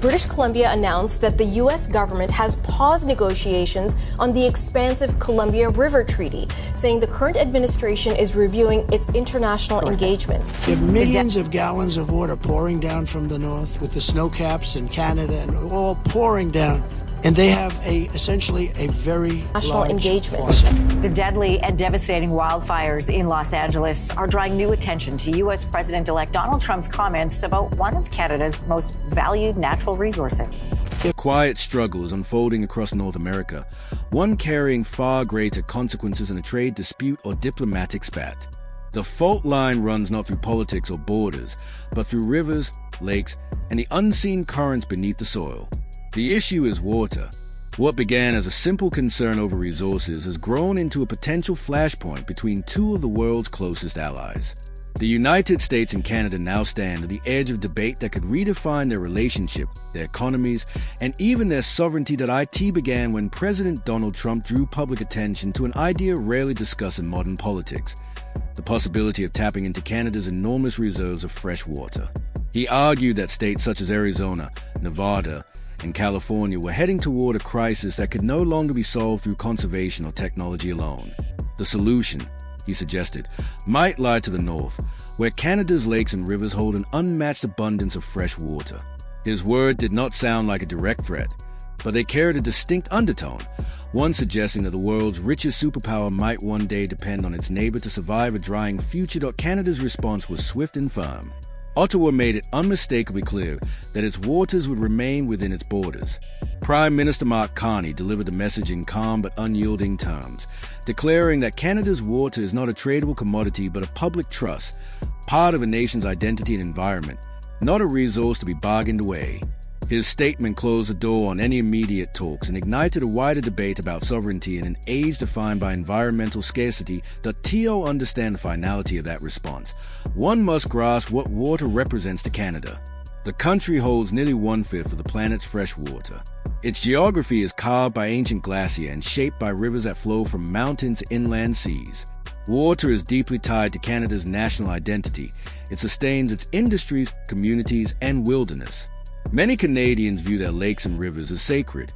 British Columbia announced that the U.S. government has paused negotiations on the expansive Columbia River Treaty, saying the current administration is reviewing its international engagements. There are millions of gallons of water pouring down from the north with the snow caps in Canada and all pouring down. And they have essentially a very large engagements. The deadly and devastating wildfires in Los Angeles are drawing new attention to U.S. President-elect Donald Trump's comments about one of Canada's most valued natural resources. A quiet struggle is unfolding across North America, one carrying far greater consequences in a trade dispute or diplomatic spat. The fault line runs not through politics or borders, but through rivers, lakes, and the unseen currents beneath the soil. The issue is water. What began as a simple concern over resources has grown into a potential flashpoint between two of the world's closest allies. The United States and Canada now stand at the edge of debate that could redefine their relationship, their economies, and even their sovereignty that began when President Donald Trump drew public attention to an idea rarely discussed in modern politics: the possibility of tapping into Canada's enormous reserves of fresh water. He argued that states such as Arizona, Nevada, and California were heading toward a crisis that could no longer be solved through conservation or technology alone. The solution, he suggested, might lie to the north, where Canada's lakes and rivers hold an unmatched abundance of fresh water. His word did not sound like a direct threat, but they carried a distinct undertone, one suggesting that the world's richest superpower might one day depend on its neighbor to survive a drying future. Canada's response was swift and firm. Ottawa made it unmistakably clear that its waters would remain within its borders. Prime Minister Carney delivered the message in calm but unyielding terms, declaring that Canada's water is not a tradable commodity but a public trust, part of a nation's identity and environment, not a resource to be bargained away. His statement closed the door on any immediate talks and ignited a wider debate about sovereignty in an age defined by environmental scarcity. To understand the finality of that response, one must grasp what water represents to Canada. The country holds nearly 1/5 of the planet's fresh water. Its geography is carved by ancient glacier and shaped by rivers that flow from mountains to inland seas. Water is deeply tied to Canada's national identity. It sustains its industries, communities, and wilderness. Many Canadians view their lakes and rivers as sacred,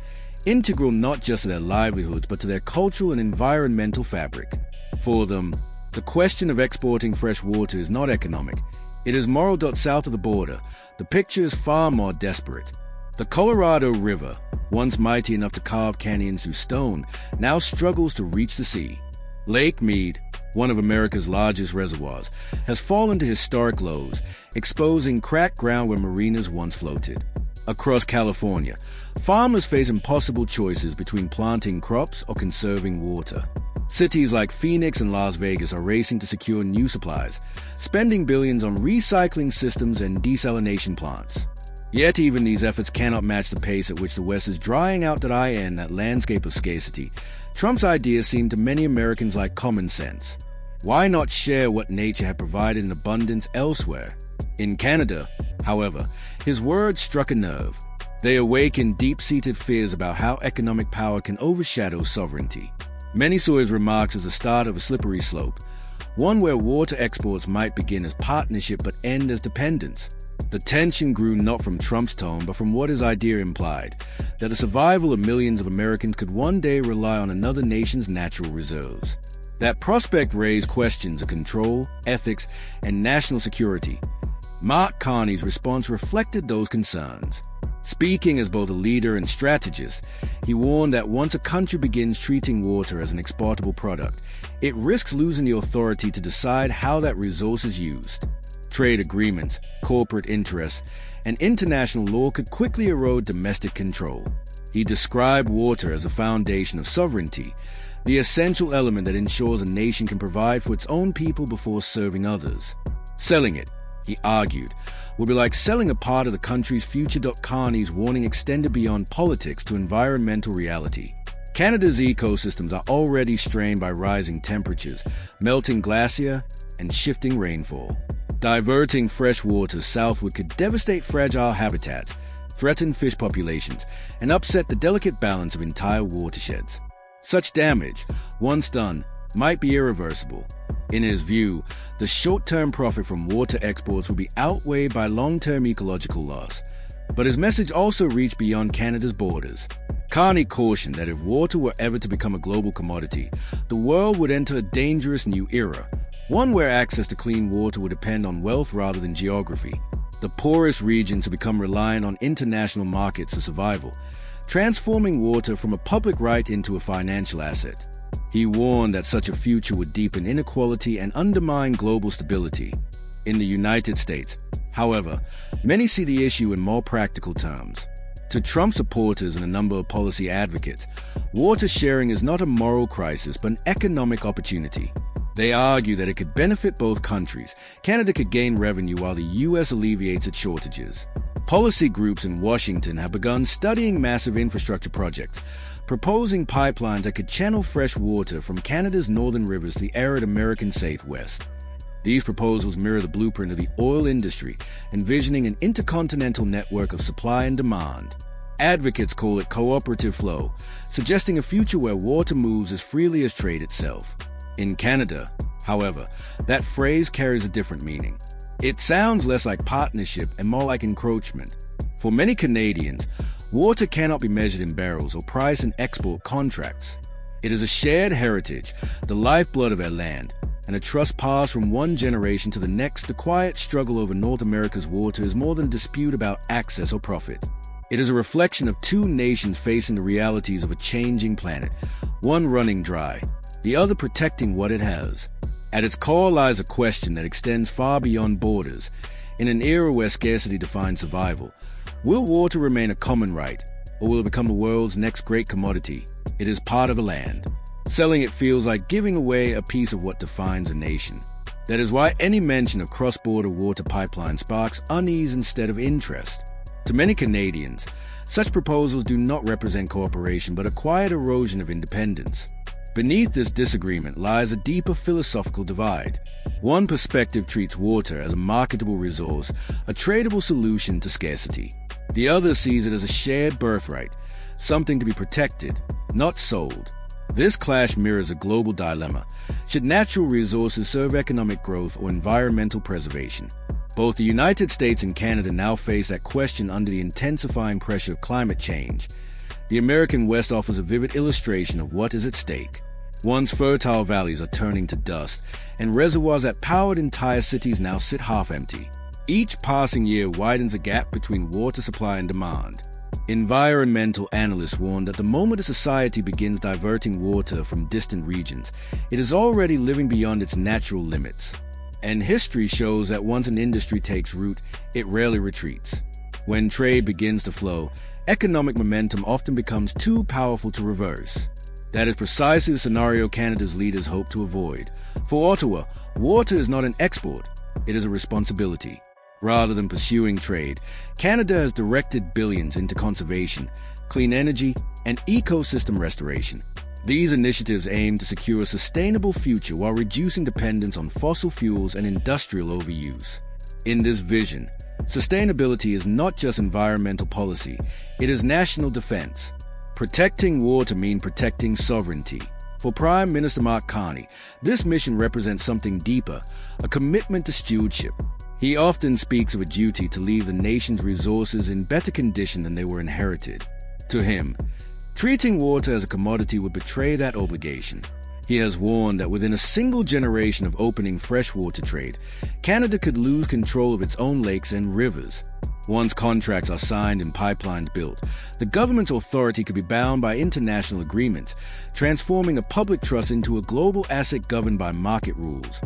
integral not just to their livelihoods but to their cultural and environmental fabric. For them, the question of exporting fresh water is not economic. It is moral. South of the border, the picture is far more desperate. The Colorado River, once mighty enough to carve canyons through stone, now struggles to reach the sea. Lake Mead, one of America's largest reservoirs, has fallen to historic lows, exposing cracked ground where marinas once floated. Across California, farmers face impossible choices between planting crops or conserving water. Cities like Phoenix and Las Vegas are racing to secure new supplies, spending billions on recycling systems and desalination plants. Yet even these efforts cannot match the pace at which the West is drying out that landscape of scarcity. Trump's ideas seem to many Americans like common sense. Why not share what nature had provided in abundance elsewhere? In Canada, however, his words struck a nerve. They awakened deep-seated fears about how economic power can overshadow sovereignty. Many saw his remarks as the start of a slippery slope, one where water exports might begin as partnership but end as dependence. The tension grew not from Trump's tone, but from what his idea implied, that the survival of millions of Americans could one day rely on another nation's natural reserves. That prospect raised questions of control, ethics, and national security. Carney's response reflected those concerns. Speaking as both a leader and strategist, he warned that once a country begins treating water as an exportable product, it risks losing the authority to decide how that resource is used. Trade agreements, corporate interests, and international law could quickly erode domestic control. He described water as a foundation of sovereignty, the essential element that ensures a nation can provide for its own people before serving others. Selling it, he argued, would be like selling a part of the country's future. Carney's warning extended beyond politics to environmental reality. Canada's ecosystems are already strained by rising temperatures, melting glacier, and shifting rainfall. Diverting fresh water southward could devastate fragile habitats, threaten fish populations, and upset the delicate balance of entire watersheds. Such damage, once done, might be irreversible. In his view, the short-term profit from water exports will be outweighed by long-term ecological loss. But his message also reached beyond Canada's borders. Carney cautioned that if water were ever to become a global commodity, the world would enter a dangerous new era, one where access to clean water would depend on wealth rather than geography. The poorest regions have become reliant on international markets for survival, transforming water from a public right into a financial asset. He warned that such a future would deepen inequality and undermine global stability. In the United States, however, many see the issue in more practical terms. To Trump supporters and a number of policy advocates, water sharing is not a moral crisis but an economic opportunity. They argue that it could benefit both countries. Canada could gain revenue while the U.S. alleviates its shortages. Policy groups in Washington have begun studying massive infrastructure projects, proposing pipelines that could channel fresh water from Canada's northern rivers to the arid American Southwest. These proposals mirror the blueprint of the oil industry, envisioning an intercontinental network of supply and demand. Advocates call it cooperative flow, suggesting a future where water moves as freely as trade itself. In Canada, however, that phrase carries a different meaning. It sounds less like partnership and more like encroachment. For many Canadians, water cannot be measured in barrels or priced in export contracts. It is a shared heritage, the lifeblood of our land, and a trust passed from one generation to the next. The quiet struggle over North America's water is more than a dispute about access or profit. It is a reflection of two nations facing the realities of a changing planet, one running dry, the other protecting what it has. At its core lies a question that extends far beyond borders. In an era where scarcity defines survival, will water remain a common right, or will it become the world's next great commodity? It is part of a land. Selling it feels like giving away a piece of what defines a nation. That is why any mention of cross-border water pipeline sparks unease instead of interest. To many Canadians, such proposals do not represent cooperation but a quiet erosion of independence. Beneath this disagreement lies a deeper philosophical divide. One perspective treats water as a marketable resource, a tradable solution to scarcity. The other sees it as a shared birthright, something to be protected, not sold. This clash mirrors a global dilemma. Should natural resources serve economic growth or environmental preservation? Both the United States and Canada now face that question under the intensifying pressure of climate change. The American West offers a vivid illustration of what is at stake. Once fertile valleys are turning to dust, and reservoirs that powered entire cities now sit half empty. Each passing year widens a gap between water supply and demand. Environmental analysts warn that the moment a society begins diverting water from distant regions, it is already living beyond its natural limits. And history shows that once an industry takes root, it rarely retreats. When trade begins to flow, economic momentum often becomes too powerful to reverse. That is precisely the scenario Canada's leaders hope to avoid. For Ottawa, water is not an export, it is a responsibility. Rather than pursuing trade, Canada has directed billions into conservation, clean energy, and ecosystem restoration. These initiatives aim to secure a sustainable future while reducing dependence on fossil fuels and industrial overuse. In this vision, sustainability is not just environmental policy, it is national defense. Protecting water means protecting sovereignty. For Prime Minister Mark Carney, this mission represents something deeper, a commitment to stewardship. He often speaks of a duty to leave the nation's resources in better condition than they were inherited. To him, treating water as a commodity would betray that obligation. He has warned that within a single generation of opening freshwater trade, Canada could lose control of its own lakes and rivers. Once contracts are signed and pipelines built, the government's authority could be bound by international agreements, transforming a public trust into a global asset governed by market rules.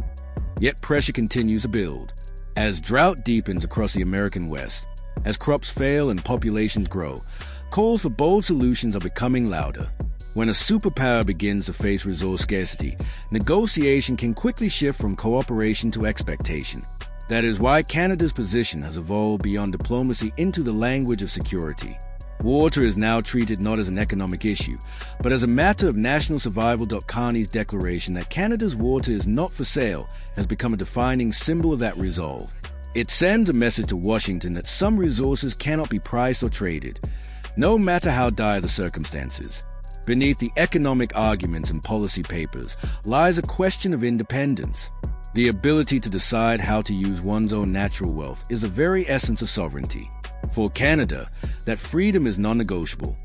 Yet pressure continues to build. As drought deepens across the American West, as crops fail and populations grow, calls for bold solutions are becoming louder. When a superpower begins to face resource scarcity, negotiation can quickly shift from cooperation to expectation. That is why Canada's position has evolved beyond diplomacy into the language of security. Water is now treated not as an economic issue, but as a matter of national survival. Carney's declaration that Canada's water is not for sale has become a defining symbol of that resolve. It sends a message to Washington that some resources cannot be priced or traded, no matter how dire the circumstances. Beneath the economic arguments and policy papers lies a question of independence. The ability to decide how to use one's own natural wealth is the very essence of sovereignty. For Canada, that freedom is non-negotiable.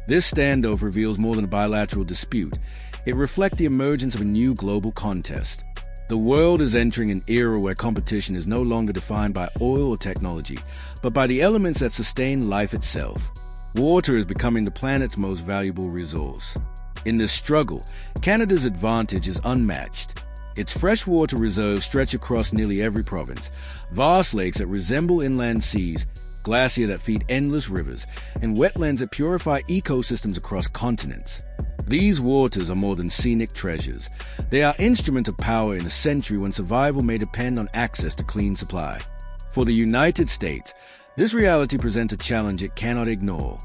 This standoff reveals more than a bilateral dispute. It reflects the emergence of a new global contest. The world is entering an era where competition is no longer defined by oil or technology, but by the elements that sustain life itself. Water is becoming the planet's most valuable resource. In this struggle, Canada's advantage is unmatched. Its freshwater reserves stretch across nearly every province, vast lakes that resemble inland seas, glaciers that feed endless rivers, and wetlands that purify ecosystems across continents. These waters are more than scenic treasures. They are instruments of power in a century when survival may depend on access to clean supply. For the United States, this reality presents a challenge it cannot ignore.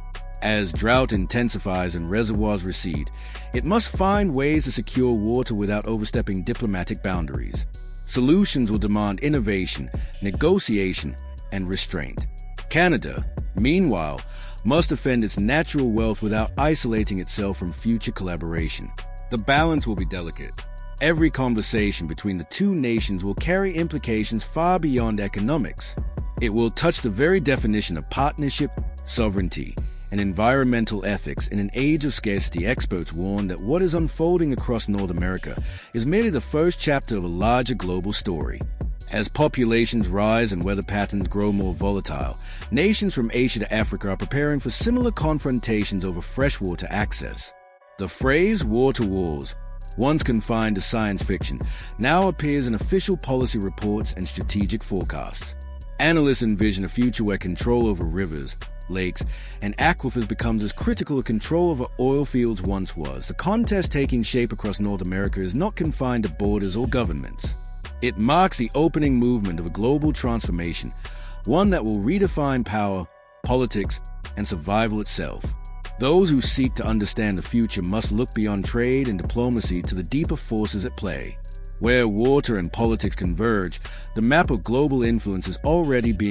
As drought intensifies and reservoirs recede, it must find ways to secure water without overstepping diplomatic boundaries. Solutions will demand innovation, negotiation, and restraint. Canada, meanwhile, must defend its natural wealth without isolating itself from future collaboration. The balance will be delicate. Every conversation between the two nations will carry implications far beyond economics. It will touch the very definition of partnership, sovereignty, and environmental ethics. In an age of scarcity, experts warn that what is unfolding across North America is merely the first chapter of a larger global story. As populations rise and weather patterns grow more volatile, nations from Asia to Africa are preparing for similar confrontations over freshwater access. The phrase water wars, once confined to science fiction, now appears in official policy reports and strategic forecasts. Analysts envision a future where control over rivers, lakes, and aquifers becomes as critical as control over oil fields once was. The contest taking shape across North America is not confined to borders or governments. It marks the opening movement of a global transformation, one that will redefine power, politics, and survival itself. Those who seek to understand the future must look beyond trade and diplomacy to the deeper forces at play. Where water and politics converge, the map of global influence is already being